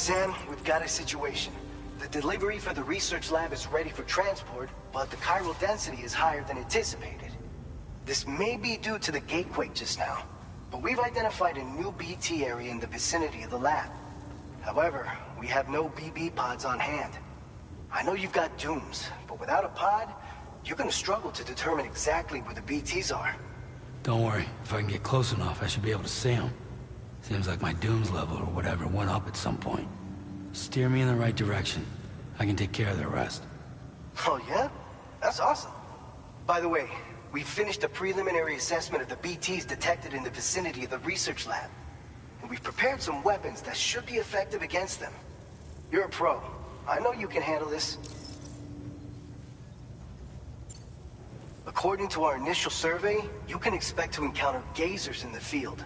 Sam, we've got a situation. The delivery for the research lab is ready for transport, but the chiral density is higher than anticipated. This may be due to the gatequake just now, but we've identified a new BT area in the vicinity of the lab. However, we have no BB pods on hand. I know you've got dooms, but without a pod, you're gonna struggle to determine exactly where the BTs are. Don't worry, if I can get close enough, I should be able to see them. Seems like my dooms level or whatever went up at some point. Steer me in the right direction. I can take care of the rest. Oh yeah? That's awesome. By the way, we finished a preliminary assessment of the BTs detected in the vicinity of the research lab. And we've prepared some weapons that should be effective against them. You're a pro. I know you can handle this. According to our initial survey, you can expect to encounter gazers in the field.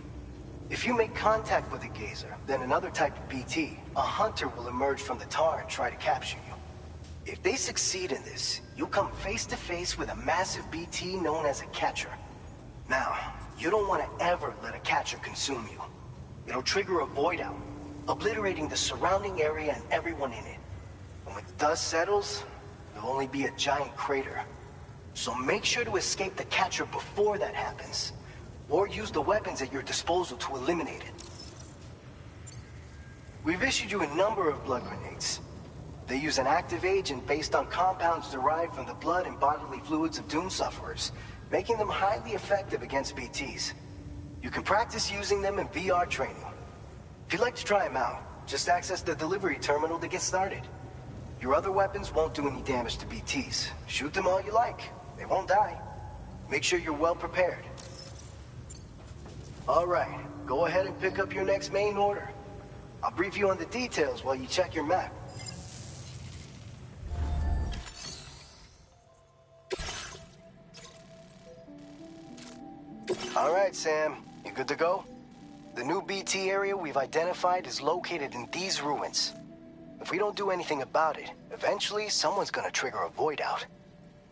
If you make contact with a gazer, then another type of BT, a hunter will emerge from the tar and try to capture you. If they succeed in this, you'll come face to face with a massive BT known as a catcher. Now, you don't want to ever let a catcher consume you. It'll trigger a void out, obliterating the surrounding area and everyone in it. And when the dust settles, there'll only be a giant crater. So make sure to escape the catcher before that happens. Or use the weapons at your disposal to eliminate it. We've issued you a number of blood grenades. They use an active agent based on compounds derived from the blood and bodily fluids of Doom sufferers, making them highly effective against BTs. You can practice using them in VR training. If you'd like to try them out, just access the delivery terminal to get started. Your other weapons won't do any damage to BTs. Shoot them all you like. They won't die. Make sure you're well prepared. All right, go ahead and pick up your next main order. I'll brief you on the details while you check your map. All right, Sam, you good to go? The new BT area we've identified is located in these ruins. If we don't do anything about it, eventually someone's gonna trigger a void out.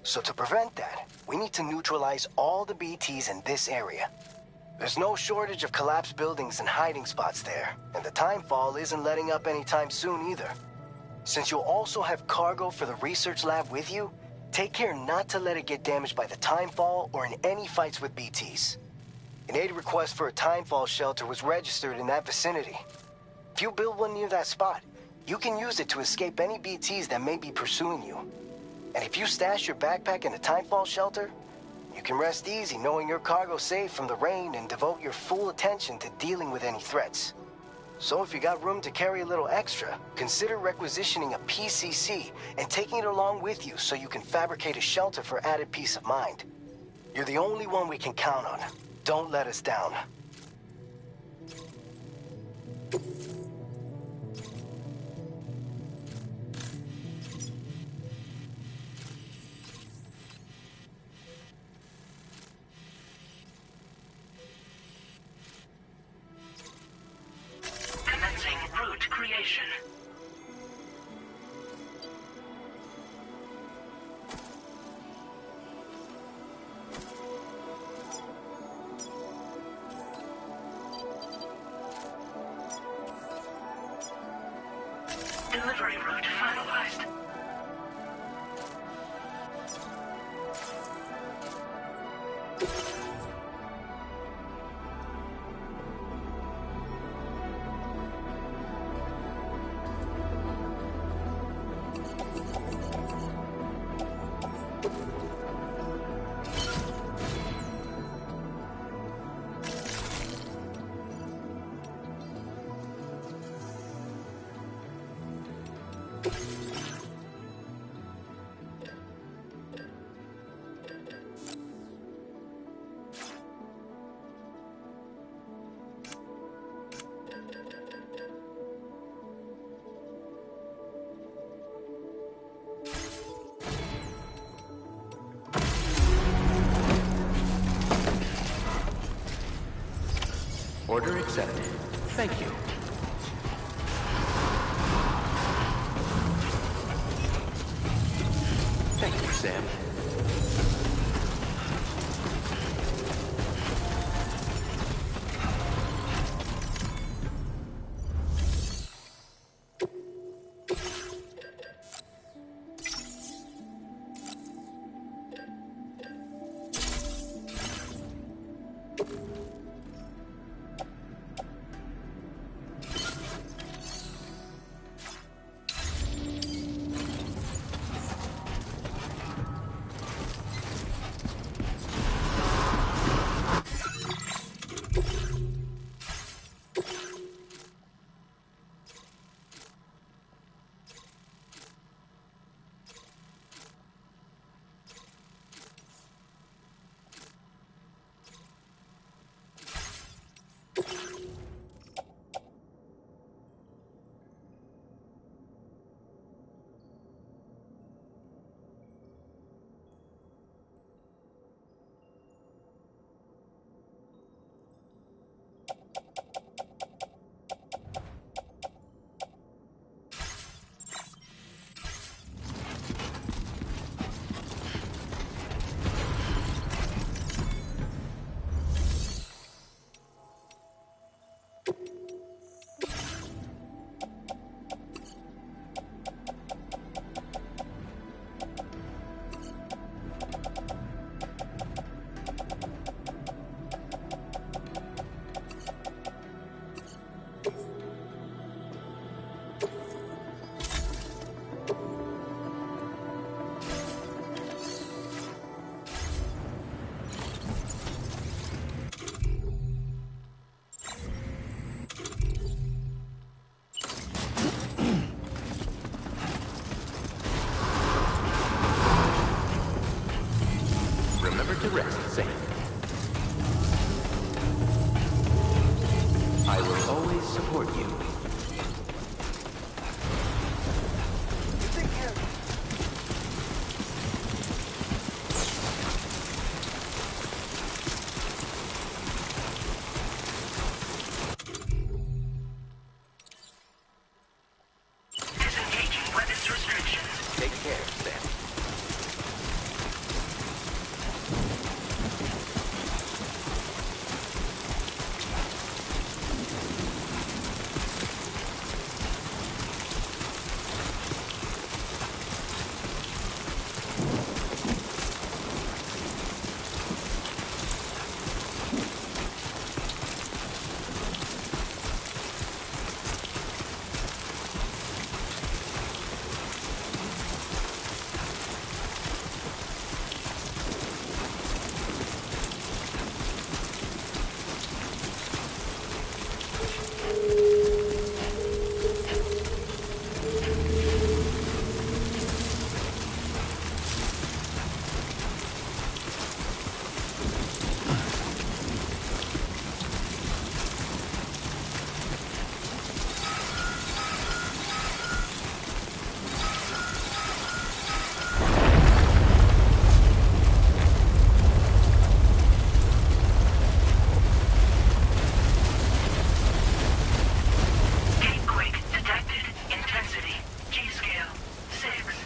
So to prevent that, we need to neutralize all the BTs in this area. There's no shortage of collapsed buildings and hiding spots there, and the timefall isn't letting up anytime soon either. Since you'll also have cargo for the research lab with you, take care not to let it get damaged by the timefall or in any fights with BTs. An aid request for a timefall shelter was registered in that vicinity. If you build one near that spot, you can use it to escape any BTs that may be pursuing you. And if you stash your backpack in a timefall shelter, you can rest easy knowing your cargo's safe from the rain and devote your full attention to dealing with any threats. So if you got room to carry a little extra, consider requisitioning a PCC and taking it along with you so you can fabricate a shelter for added peace of mind. You're the only one we can count on. Don't let us down. Creation. Delivery route finalized. Order accepted. Thank you. Thank you, Sam. to rest, Sam. I will always support you. Take care. Disengaging weapons restrictions. Take care, Sam. Earthquake detected. Intensity. G-scale. 6.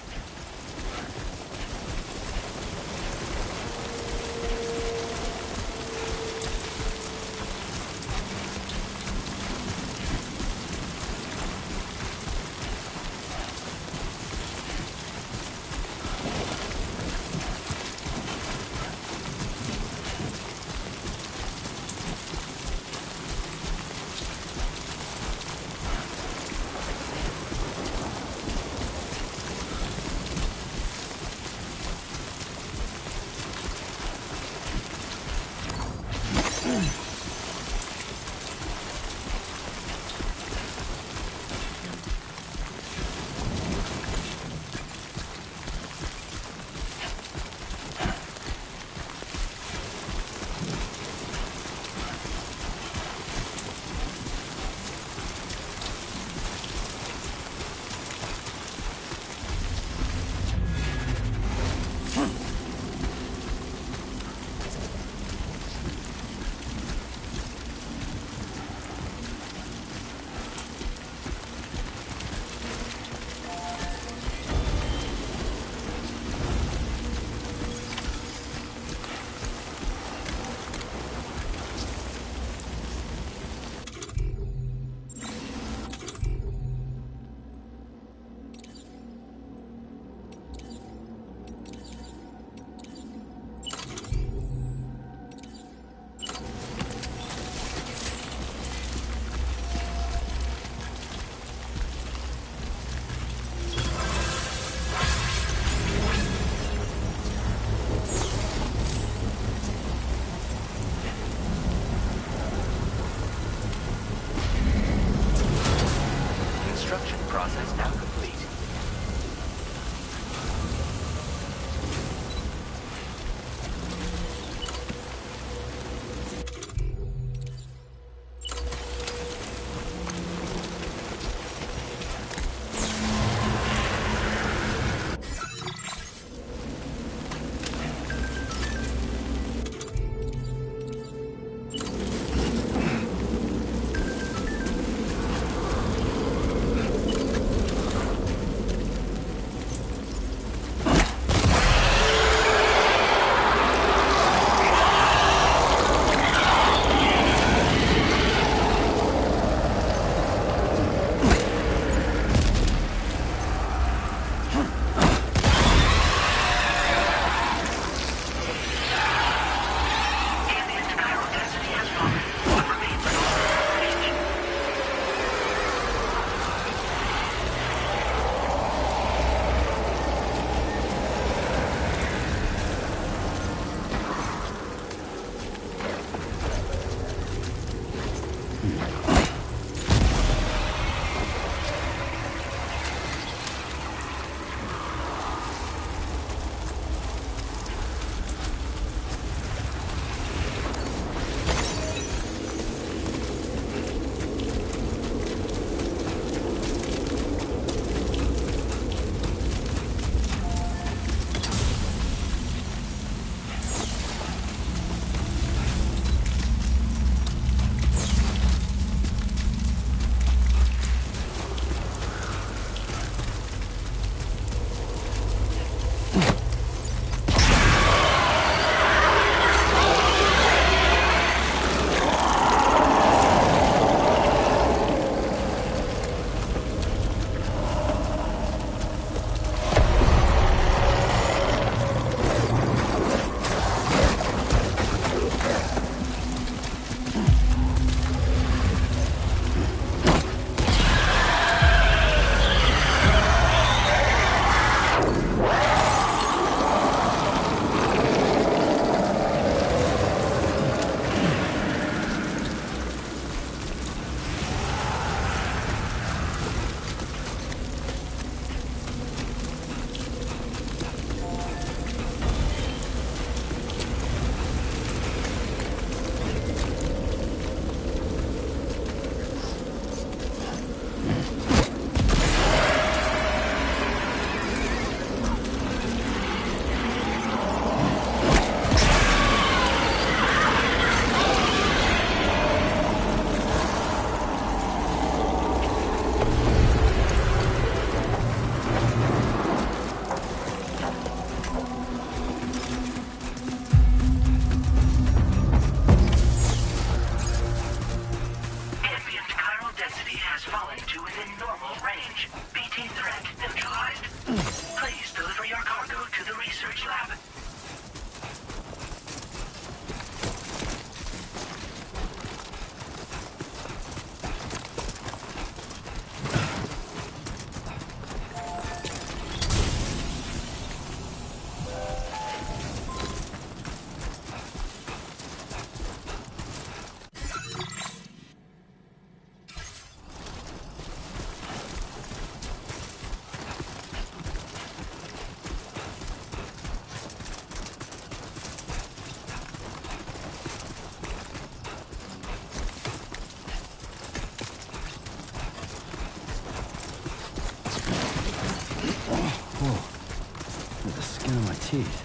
teeth.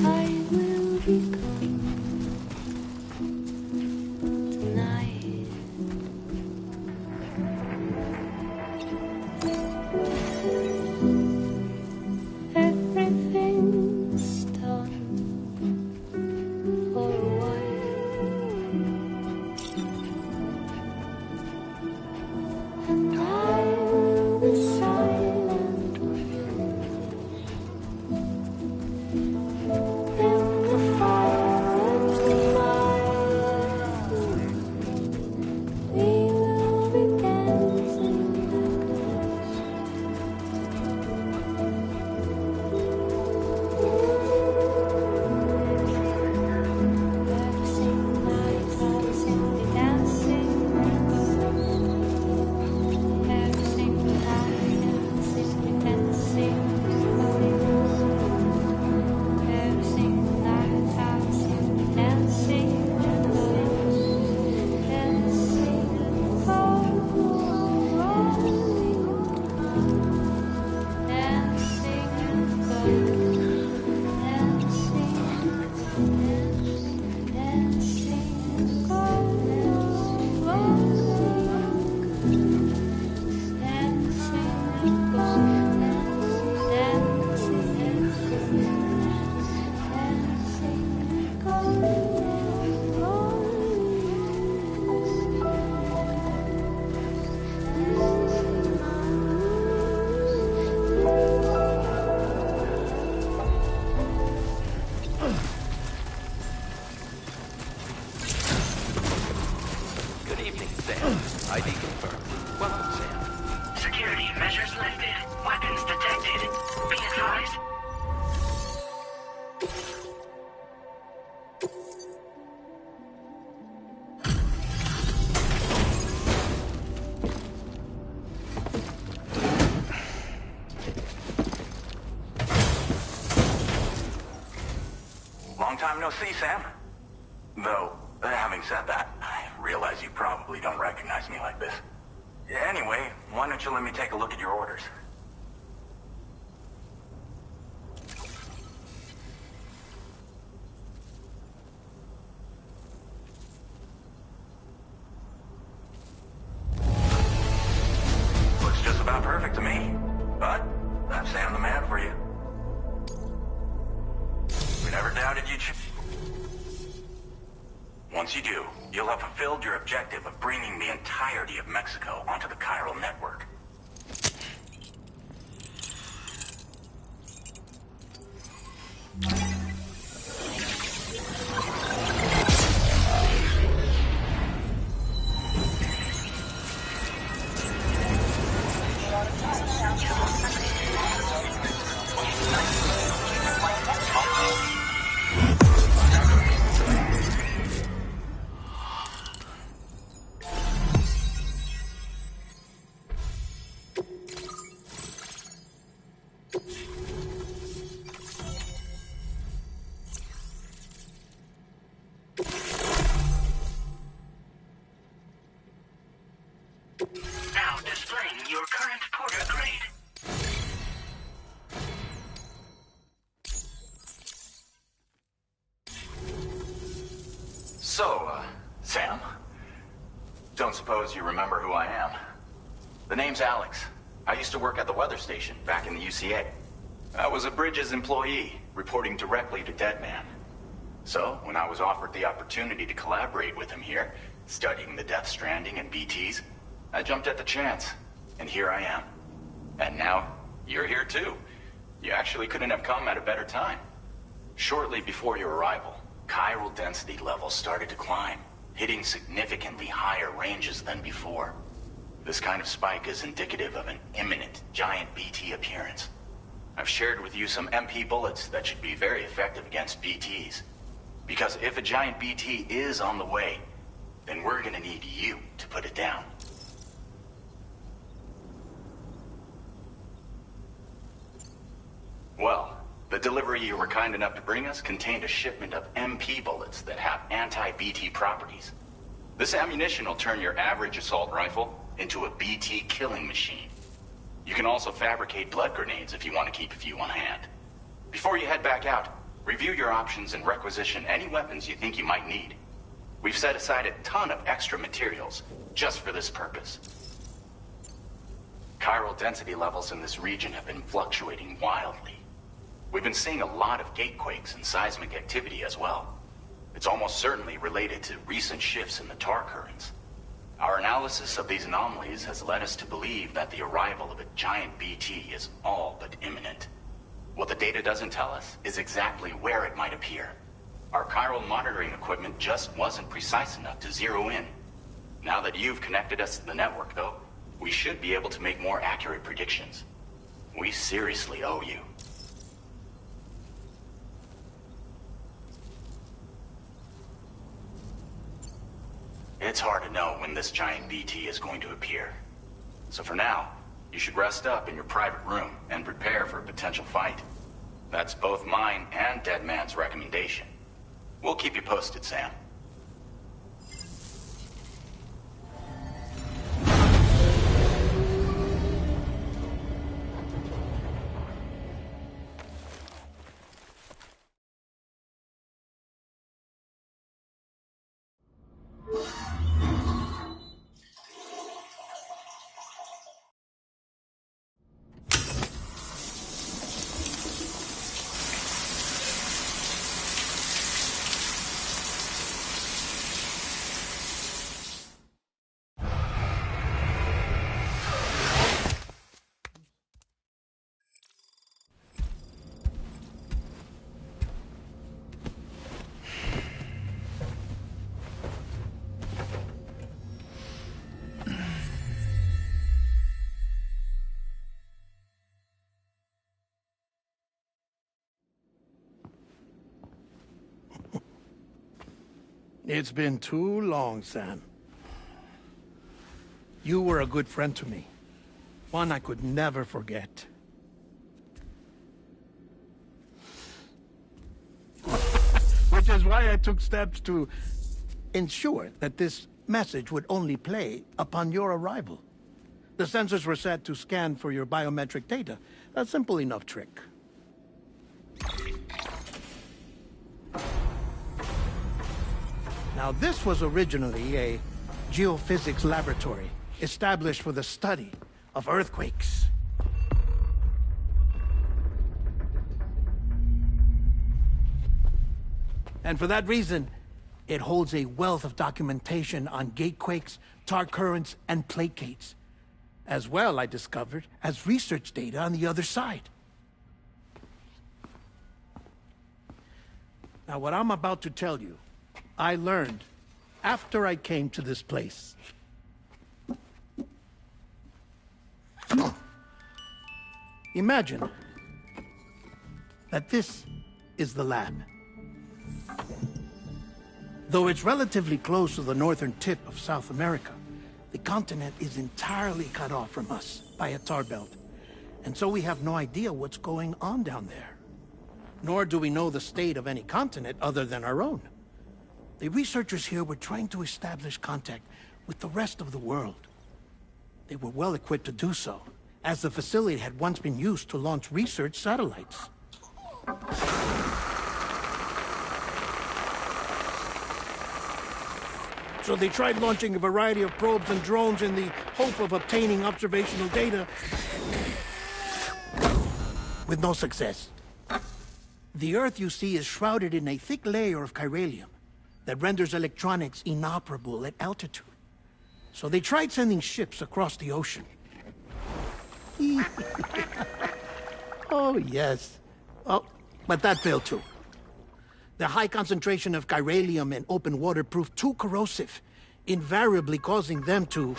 I will be gone tonight. Everything's done for a while, and I will be silent on you. In the fire tonight, we will be dancing Good evening, Sam. ID confirmed. Welcome, Sam. Security measures lifted. Weapons detected. Be advised. Long time no see, Sam. Though, having said that, I realize you probably don't recognize me like this. Anyway, why don't you let me take a look at your orders? Looks just about perfect to me. But, that's Sam the man for you. We never doubted you'd... Once you do, you'll have fulfilled your objective of bringing the entirety of Mexico onto the chiral network. Now displaying your current porter grade. So, Sam, don't suppose you remember who I am? The name's Alex. I used to work at the weather station back in the UCA. I was a Bridges employee, reporting directly to Deadman. So, when I was offered the opportunity to collaborate with him here, studying the Death Stranding and BTs, I jumped at the chance, and here I am. And now, you're here too. You actually couldn't have come at a better time. Shortly before your arrival, chiral density levels started to climb, hitting significantly higher ranges than before. This kind of spike is indicative of an imminent giant BT appearance. I've shared with you some MP bullets that should be very effective against BTs. Because if a giant BT is on the way, then we're gonna need you to put it down. Well, The delivery you were kind enough to bring us contained a shipment of MP bullets that have anti-BT properties. This ammunition will turn your average assault rifle into a BT killing machine. You can also fabricate blood grenades if you want to keep a few on hand. Before you head back out, review your options and requisition any weapons you think you might need. We've set aside a ton of extra materials just for this purpose. Chiral density levels in this region have been fluctuating wildly. We've been seeing a lot of gatequakes and seismic activity as well. It's almost certainly related to recent shifts in the tar currents. Our analysis of these anomalies has led us to believe that the arrival of a giant BT is all but imminent. What the data doesn't tell us is exactly where it might appear. Our chiral monitoring equipment just wasn't precise enough to zero in. Now that you've connected us to the network, though, we should be able to make more accurate predictions. We seriously owe you. It's hard to know when this giant BT is going to appear. So for now, you should rest up in your private room and prepare for a potential fight. That's both mine and Deadman's recommendation. We'll keep you posted, Sam. It's been too long, Sam. You were a good friend to me. One I could never forget. Which is why I took steps to ensure that this message would only play upon your arrival. The sensors were set to scan for your biometric data. A simple enough trick. Now, this was originally a geophysics laboratory established for the study of earthquakes. And for that reason, it holds a wealth of documentation on gatequakes, tar currents, and placates. As well, I discovered, as research data on the other side. Now, what I'm about to tell you, I learned after I came to this place. Imagine that this is the lab. Though it's relatively close to the northern tip of South America, the continent is entirely cut off from us by a tar belt. And so we have no idea what's going on down there. Nor do we know the state of any continent other than our own. The researchers here were trying to establish contact with the rest of the world. They were well equipped to do so, as the facility had once been used to launch research satellites. So they tried launching a variety of probes and drones in the hope of obtaining observational data, with no success. The Earth, you see, is shrouded in a thick layer of chiralium that renders electronics inoperable at altitude. So they tried sending ships across the ocean. Oh, yes. Oh, but that failed too. The high concentration of chiralium in open water proved too corrosive, invariably causing them to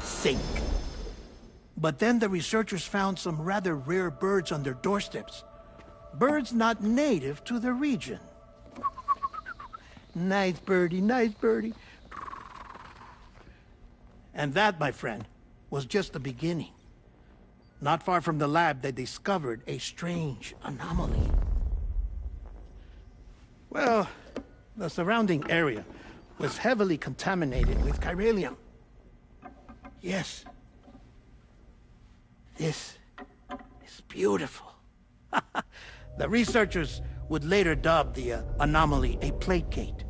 sink. But then the researchers found some rather rare birds on their doorsteps. Birds not native to the region. Nice birdie, nice birdie. And that, my friend, was just the beginning. Not far from the lab, they discovered a strange anomaly. Well, the surrounding area was heavily contaminated with chiralium. Yes. This is beautiful. The researchers would later dub the anomaly a plate gate.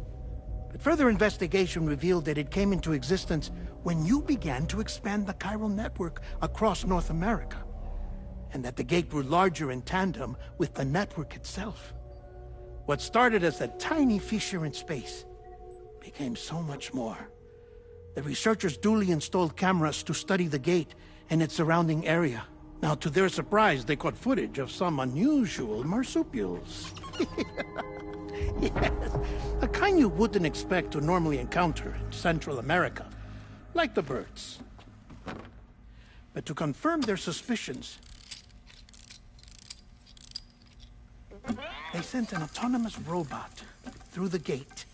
But further investigation revealed that it came into existence when you began to expand the chiral network across North America, and that the gate grew larger in tandem with the network itself. What started as a tiny fissure in space became so much more. The researchers duly installed cameras to study the gate and its surrounding area. Now, to their surprise, they caught footage of some unusual marsupials. Yes, a kind you wouldn't expect to normally encounter in Central America, like the birds. But to confirm their suspicions, they sent an autonomous robot through the gate.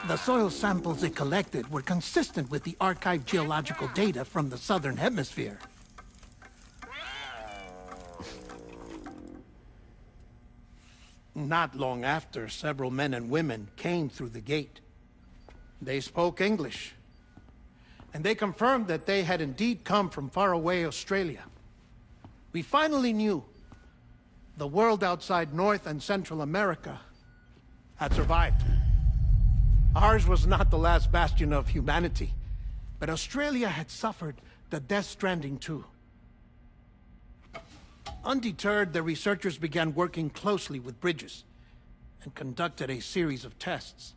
The soil samples it collected were consistent with the archived geological data from the southern hemisphere. Not long after, several men and women came through the gate. They spoke English, and they confirmed that they had indeed come from faraway Australia. We finally knew the world outside North and Central America had survived. Ours was not the last bastion of humanity, but Australia had suffered the death stranding too. Undeterred, the researchers began working closely with Bridges and conducted a series of tests,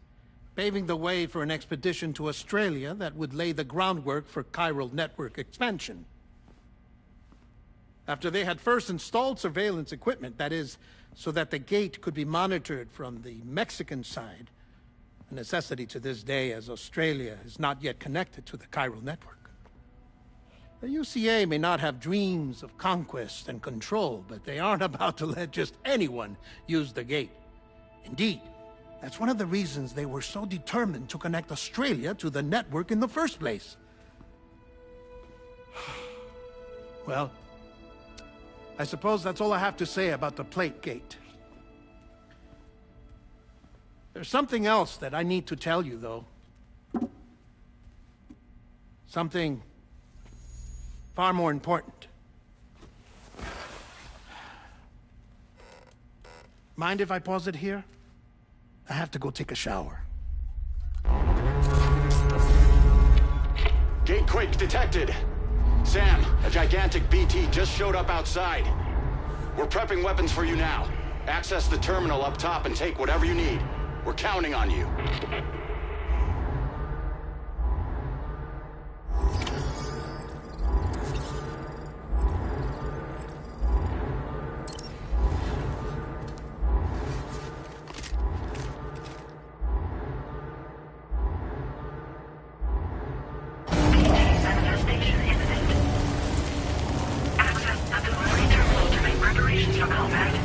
paving the way for an expedition to Australia that would lay the groundwork for chiral network expansion. After they had first installed surveillance equipment, that is, so that the gate could be monitored from the Mexican side, a necessity to this day as Australia is not yet connected to the chiral network. The UCA may not have dreams of conquest and control, but they aren't about to let just anyone use the gate. Indeed, that's one of the reasons they were so determined to connect Australia to the network in the first place. Well, I suppose that's all I have to say about the plate gate. There's something else that I need to tell you, though. Something far more important. Mind if I pause it here? I have to go take a shower. Gate quake detected. Sam, a gigantic BT just showed up outside. We're prepping weapons for you now. Access the terminal up top and take whatever you need. We're counting on you. Manifestation imminent. Access the delivery terminal to make preparations for combat.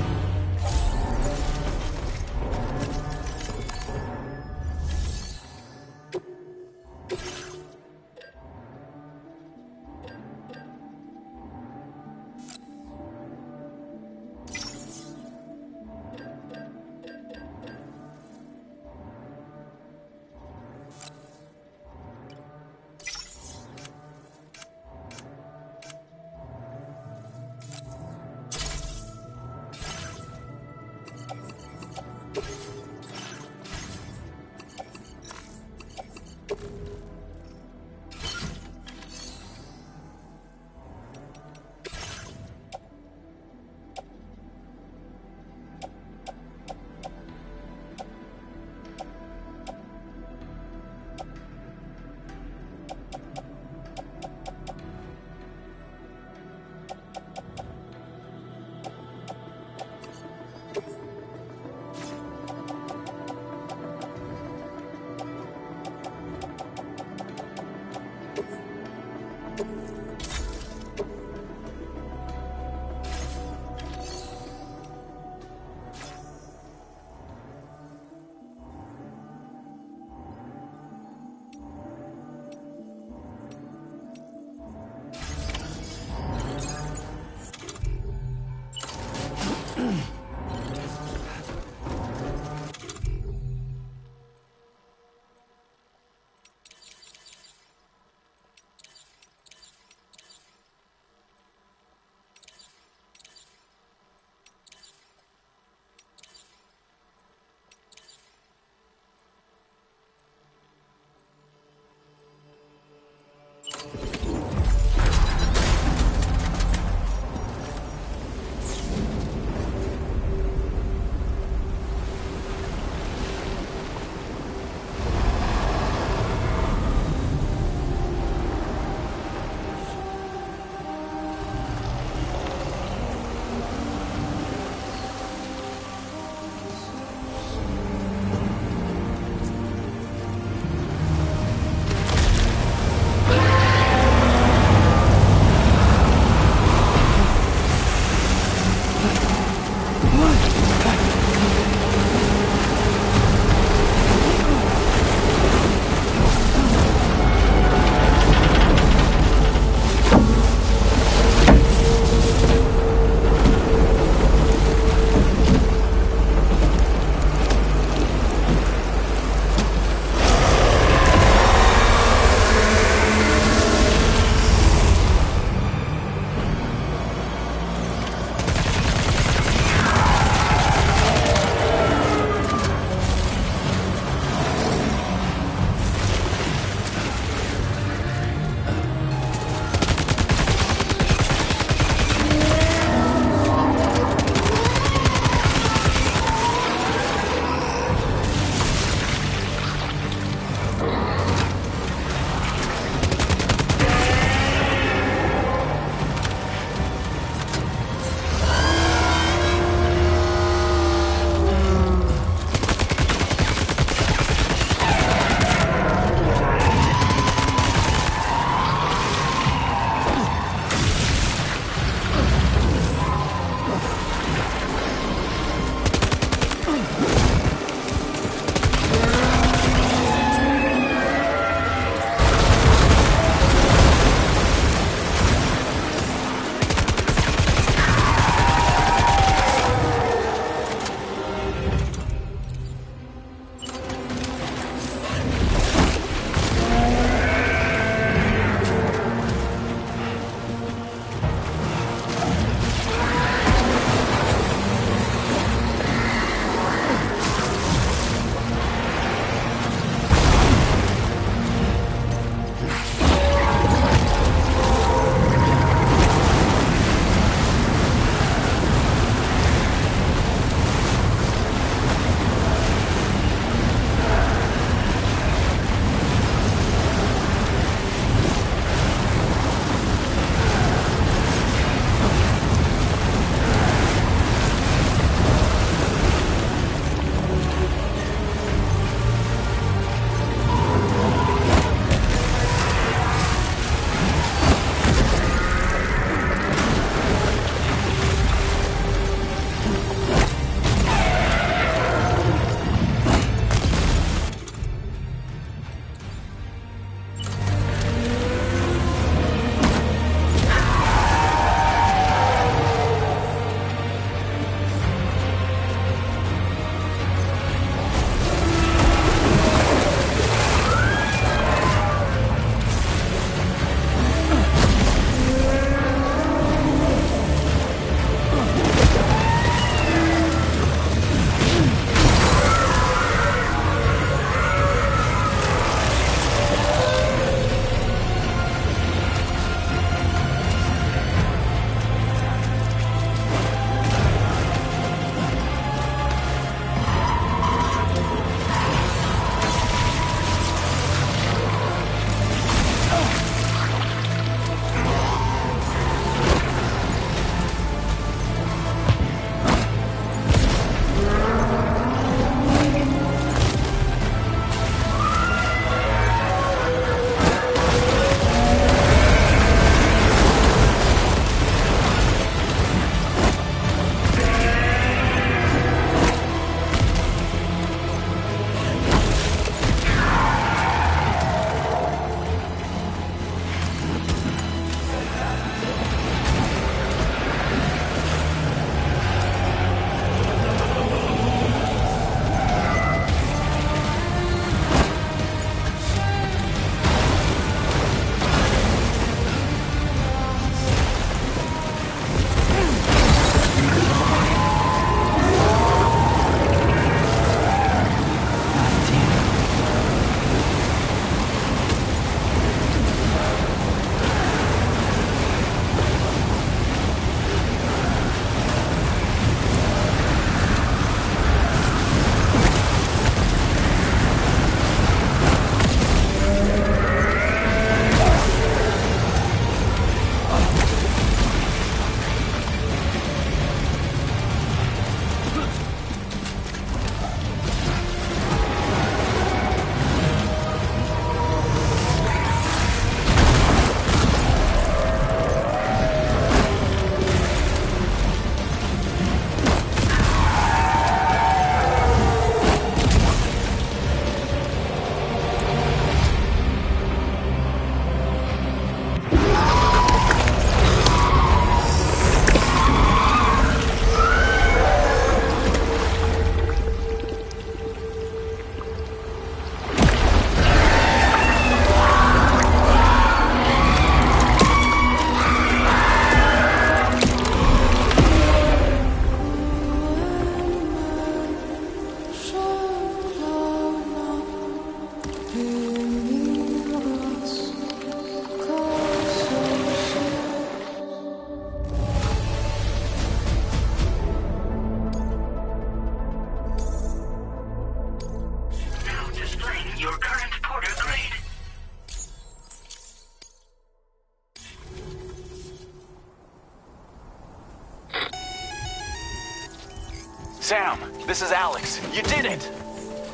Sam, this is Alex. You did it!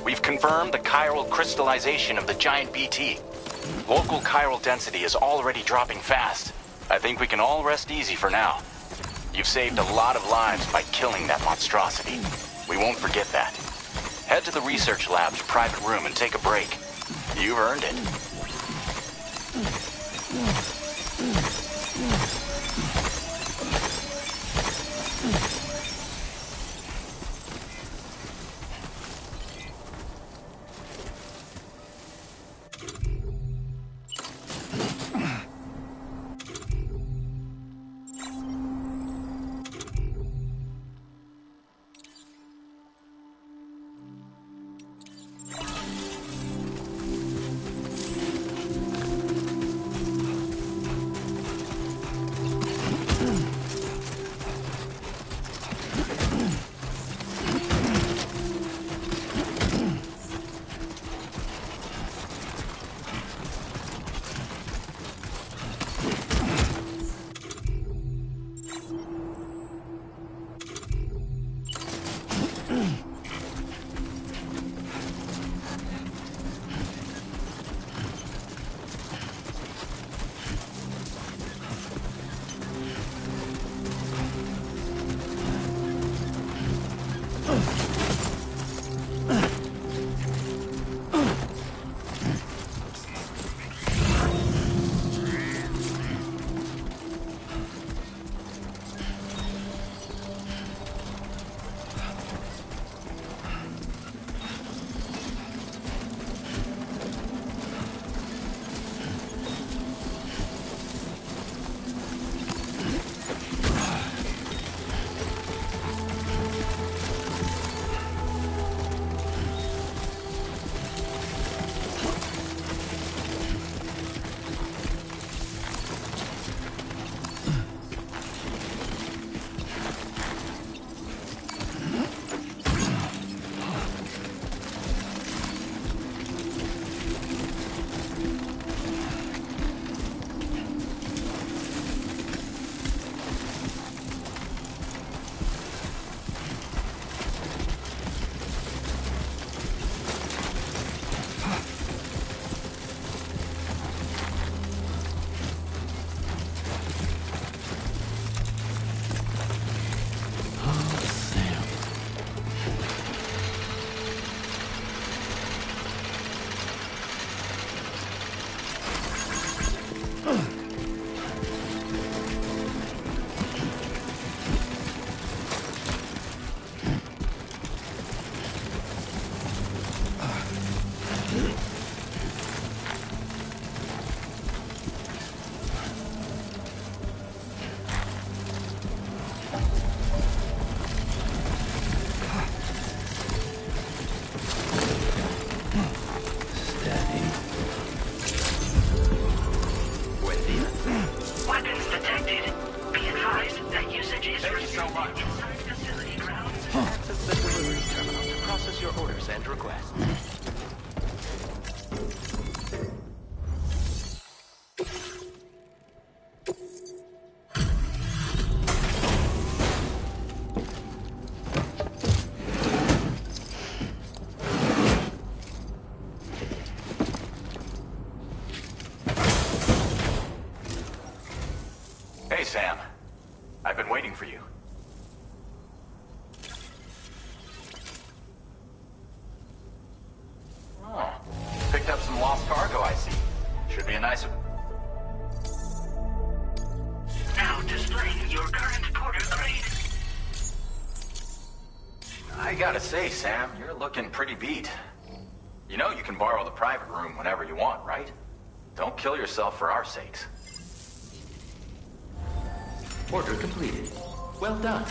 We've confirmed the chiral crystallization of the giant BT. Local chiral density is already dropping fast. I think we can all rest easy for now. You've saved a lot of lives by killing that monstrosity. We won't forget that. Head to the research lab's private room and take a break. You've earned it. Hey, Sam. I've been waiting for you. Oh, picked up some lost cargo, I see. Should be a nice... Now displaying your current porter grade. I gotta say, Sam, you're looking pretty beat. You know you can borrow the private room whenever you want, right? Don't kill yourself for our sakes. Order completed. Well done.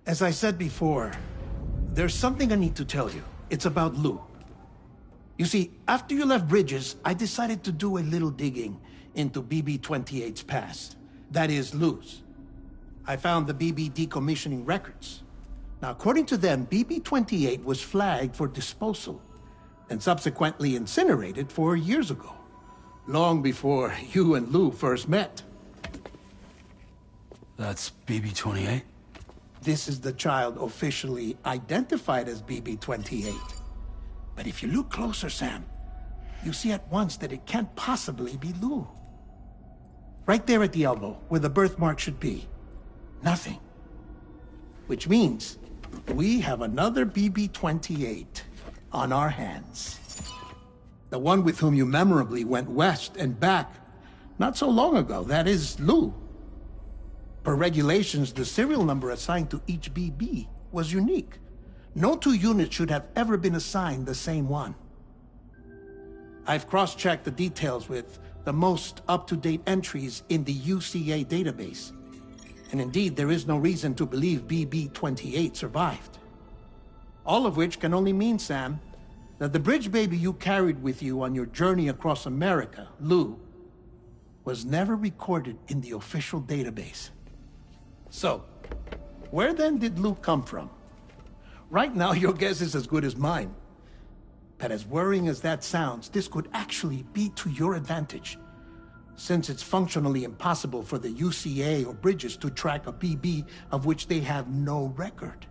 As I said before, there's something I need to tell you. It's about Lou. You see, after you left Bridges, I decided to do a little digging into BB-28's past. That is, Lou's. I found the BB decommissioning records. Now, according to them, BB-28 was flagged for disposal and subsequently incinerated 4 years ago, long before you and Lou first met. That's BB-28? This is the child officially identified as BB-28. But if you look closer, Sam, you see at once that it can't possibly be Lou. Right there at the elbow, where the birthmark should be. Nothing. Which means we have another BB-28 on our hands. The one with whom you memorably went west and back not so long ago. That is Lou. Per regulations, the serial number assigned to each BB was unique. No two units should have ever been assigned the same one. I've cross-checked the details with the most up-to-date entries in the UCA database. And indeed, there is no reason to believe BB-28 survived. All of which can only mean, Sam, that the bridge baby you carried with you on your journey across America, Lou, was never recorded in the official database. So, where then did Lou come from? Right now, your guess is as good as mine. But as worrying as that sounds, this could actually be to your advantage, since it's functionally impossible for the UCA or Bridges to track a BB of which they have no record.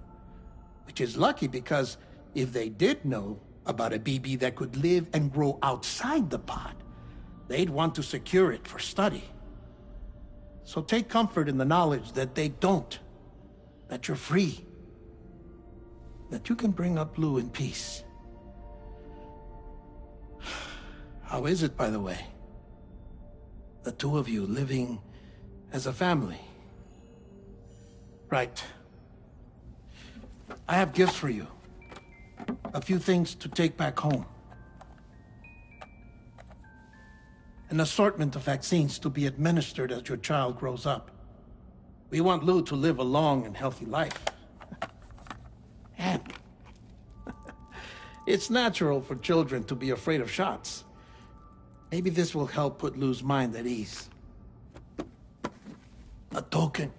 Which is lucky, because if they did know about a BB that could live and grow outside the pod, they'd want to secure it for study. So take comfort in the knowledge that they don't, that you're free, that you can bring up Lou in peace. How is it, by the way? The two of you living as a family? Right. I have gifts for you. A few things to take back home. An assortment of vaccines to be administered as your child grows up. We want Lou to live a long and healthy life. And it's natural for children to be afraid of shots. Maybe this will help put Lou's mind at ease. A token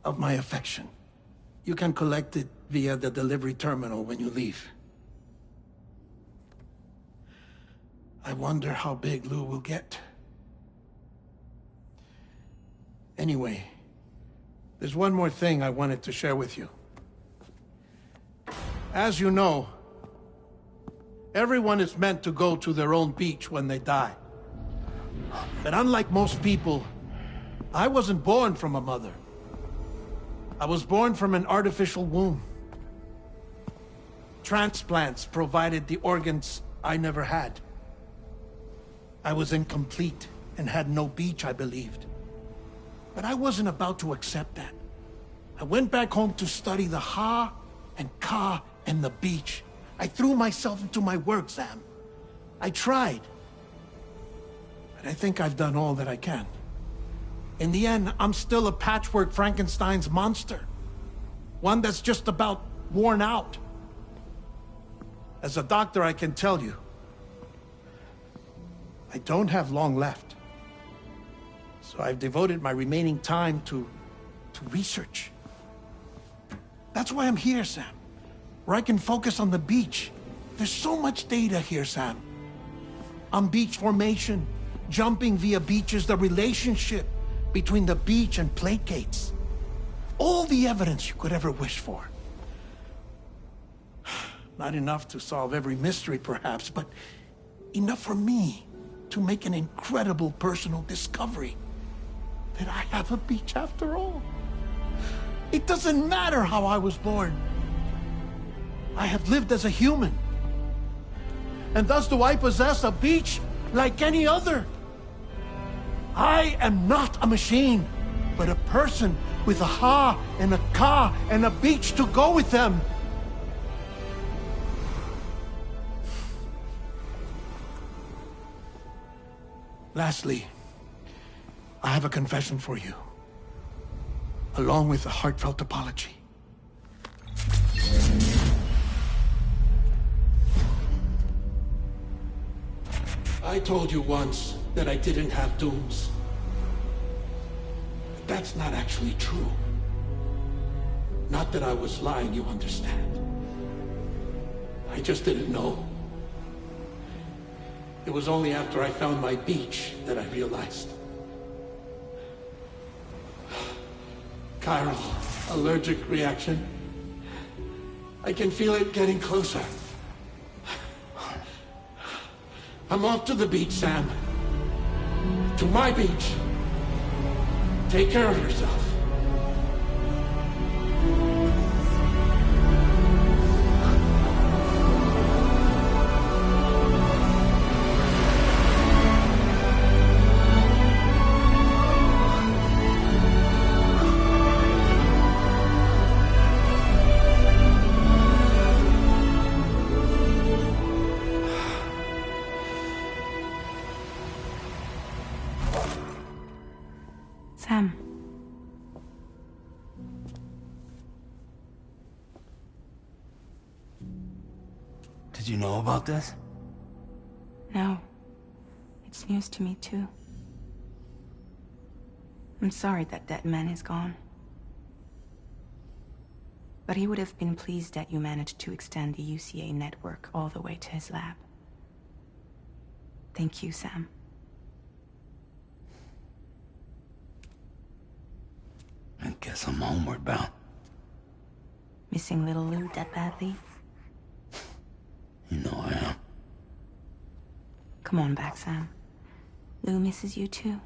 of my affection. You can collect it via the delivery terminal when you leave. I wonder how big Lou will get. Anyway, there's one more thing I wanted to share with you. As you know, everyone is meant to go to their own beach when they die. But unlike most people, I wasn't born from a mother. I was born from an artificial womb. Transplants provided the organs I never had. I was incomplete and had no beach, I believed. But I wasn't about to accept that. I went back home to study the Ha and Ka and the beach. I threw myself into my work, Sam. I tried. But I think I've done all that I can. In the end, I'm still a patchwork Frankenstein's monster. One that's just about worn out. As a doctor, I can tell you, I don't have long left. So I've devoted my remaining time to research. That's why I'm here, Sam. Where I can focus on the beach. There's so much data here, Sam. On beach formation, jumping via beaches, the relationship between the beach and placates. All the evidence you could ever wish for. Not enough to solve every mystery, perhaps, but enough for me to make an incredible personal discovery that I have a beach after all. It doesn't matter how I was born. I have lived as a human. And thus do I possess a beach like any other. I am not a machine, but a person with a Ha and a Ka and a beach to go with them. Lastly, I have a confession for you, along with a heartfelt apology. I told you once that I didn't have dooms. But that's not actually true. Not that I was lying, you understand. I just didn't know. It was only after I found my beach that I realized. Chiral allergic reaction. I can feel it getting closer. I'm off to the beach, Sam. To my beach. Take care of yourself. Sam. Did you know about this? No. It's news to me, too. I'm sorry that dead man is gone. But he would have been pleased that you managed to extend the UCA network all the way to his lab. Thank you, Sam. I guess I'm homeward bound. Missing little Lou that badly? You know I am. Come on back, Sam. Lou misses you too.